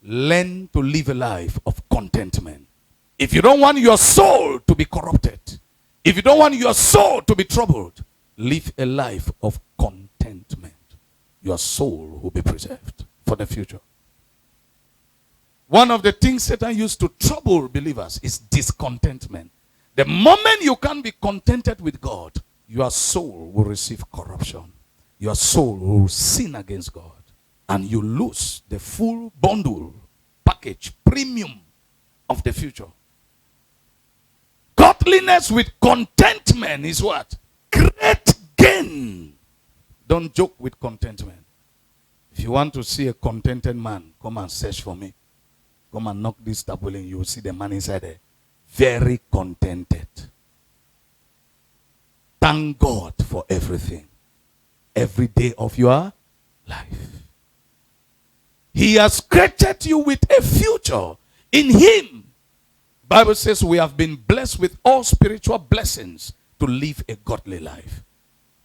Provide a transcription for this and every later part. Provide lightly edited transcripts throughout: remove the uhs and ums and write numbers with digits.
Learn to live a life of contentment. If you don't want your soul to be corrupted, if you don't want your soul to be troubled, live a life of contentment. Your soul will be preserved for the future. One of the things Satan used to trouble believers is discontentment. The moment you can't be contented with God, your soul will receive corruption. Your soul will sin against God. And you lose the full bundle, package, premium of the future. Godliness with contentment is what? Great gain. Don't joke with contentment. If you want to see a contented man, come and search for me. Come and knock this table and you will see the man inside there. Very contented. Thank God for everything. Every day of your life. He has created you with a future in him. Bible says we have been blessed with all spiritual blessings to live a godly life.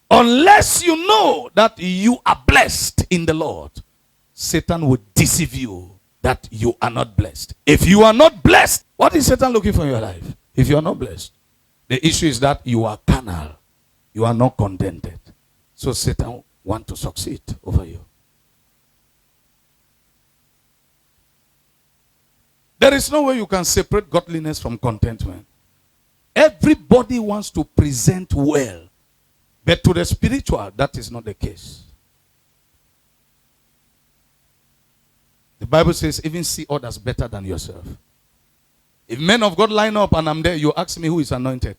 Unless you know that you are blessed in the Lord, Satan will deceive you that you are not blessed. If you are not blessed, what is Satan looking for in your life? If you are not blessed, the issue is that you are carnal. You are not contented. So Satan wants to succeed over you. There is no way you can separate godliness from contentment. Everybody wants to present well. But to the spiritual, that is not the case. The Bible says, even see others better than yourself. If men of God line up and I'm there, you ask me who is anointed.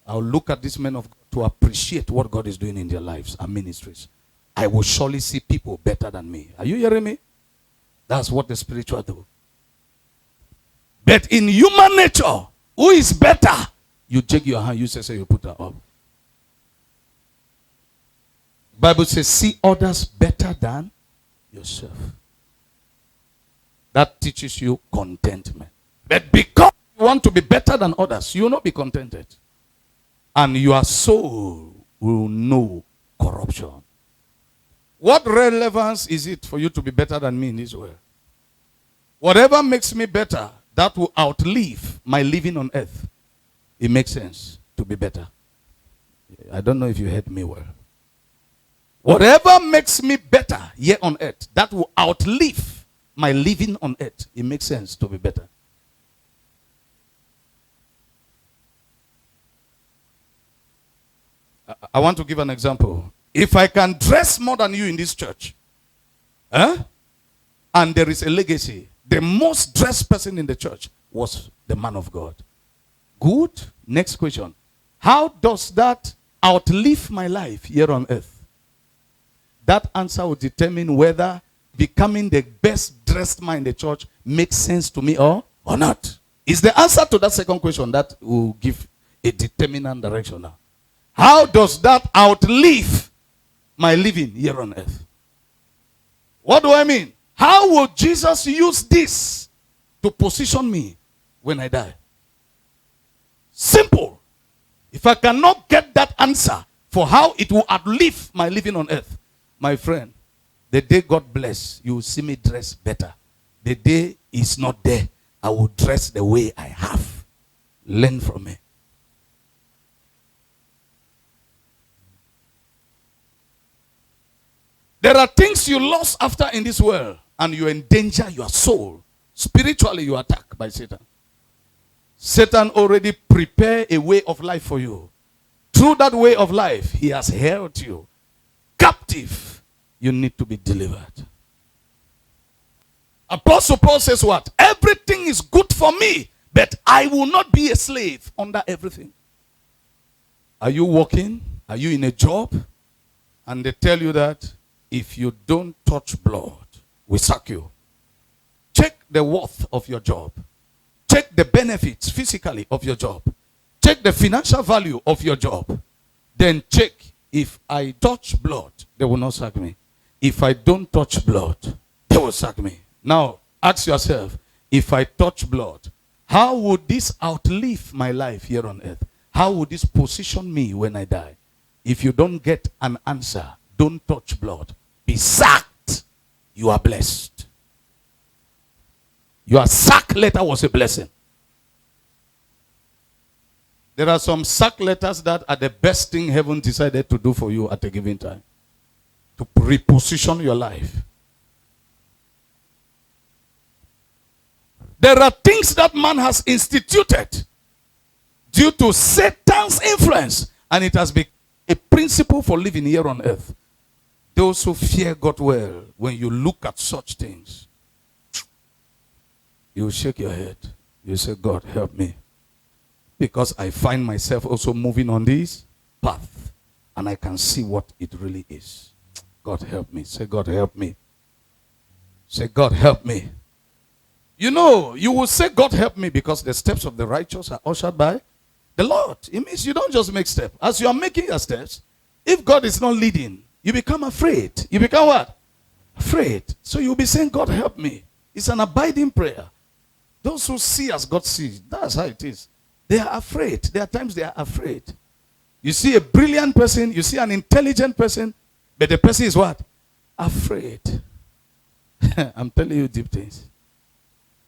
I'll look at these men of God to appreciate what God is doing in their lives and ministries. I will surely see people better than me. Are you hearing me? That's what the spiritual do. But in human nature, who is better? You take your hand, you say you put her up. Bible says, see others better than yourself. That teaches you contentment. But because you want to be better than others, you will not be contented. And your soul will know corruption. What relevance is it for you to be better than me in this world? Whatever makes me better, that will outlive my living on earth. It makes sense to be better. I don't know if you heard me well. Whatever makes me better here on earth, that will outlive my living on earth. It makes sense to be better. I want to give an example. If I can dress more than you in this church, and there is a legacy, the most dressed person in the church was the man of God. Good. Next question. How does that outlive my life here on earth? That answer will determine whether becoming the best dressed man in the church makes sense to me or not. It's the answer to that second question that will give a determinant direction now. How does that outlive my living here on earth? What do I mean? How will Jesus use this to position me when I die? Simple. If I cannot get that answer for how it will outlive my living on earth, my friend, the day God bless, you will see me dress better. The day is not there, I will dress the way I have. Learn from me. There are things you lost after in this world, and you endanger your soul. Spiritually, you are attacked by Satan. Satan already prepared a way of life for you. Through that way of life, he has held you captive. You need to be delivered. Apostle Paul says what? Everything is good for me, but I will not be a slave under everything. Are you working? Are you in a job? And they tell you that if you don't touch blood, we sack you. Check the worth of your job. Check the benefits physically of your job. Check the financial value of your job. Then check, if I touch blood, they will not sack me. If I don't touch blood, they will sack me. Now, ask yourself, if I touch blood, how would this outlive my life here on earth? How would this position me when I die? If you don't get an answer, don't touch blood. Be sacked. You are blessed. Your sack letter was a blessing. There are some sack letters that are the best thing heaven decided to do for you at a given time. To reposition your life. There are things that man has instituted due to Satan's influence, and it has been a principle for living here on earth. Those who fear God well, when you look at such things, you will shake your head. You say, God, help me. Because I find myself also moving on this path, and I can see what it really is. God, help me. Say, God, help me. Say, God, help me. You know, you will say, God, help me, because the steps of the righteous are ushered by the Lord. It means you don't just make steps. As you are making your steps, if God is not leading, you become afraid. You become what? Afraid. So you'll be saying, God, help me. It's an abiding prayer. Those who see as God sees, that's how it is. They are afraid. There are times they are afraid. You see a brilliant person, you see an intelligent person, but the person is what? Afraid. I'm telling you deep things.